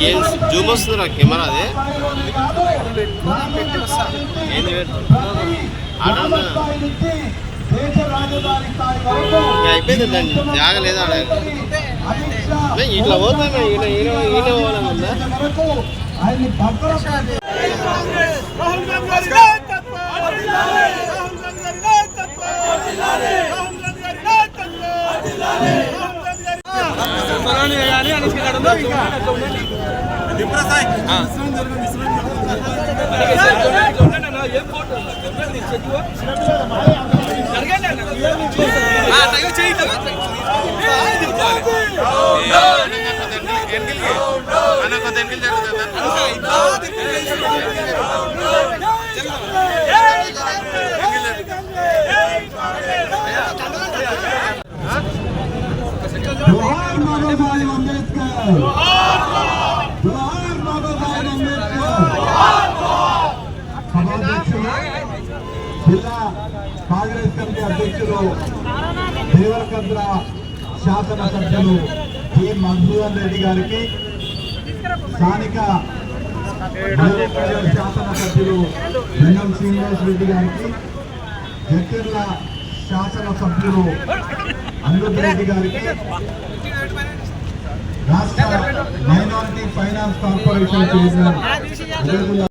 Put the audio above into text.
ఏం జూమ్ వస్తుందిరా కెమెరా అది ఏంది అయిపోయింది దాన్ని జాగలేదా ఇట్లా పోతాను ఈయన పోవాలనుందా జిల్లా కాంగ్రెస్ కమిటీ అధ్యక్షులు దేవరకద్ర శాసనసభ్యులు టి మధుసూదన్ రెడ్డి గారికి, స్థానిక శాసనసభ్యులు వెంగం శ్రీనివాస్ రెడ్డి గారికి, జగిత్యాల శాసనసభ్యులు అనిరుద్ధ్ రెడ్డి గారికి, రాష్ట్ర మైనారిటీ ఫైనాన్స్ కార్పొరేషన్ చైర్మన్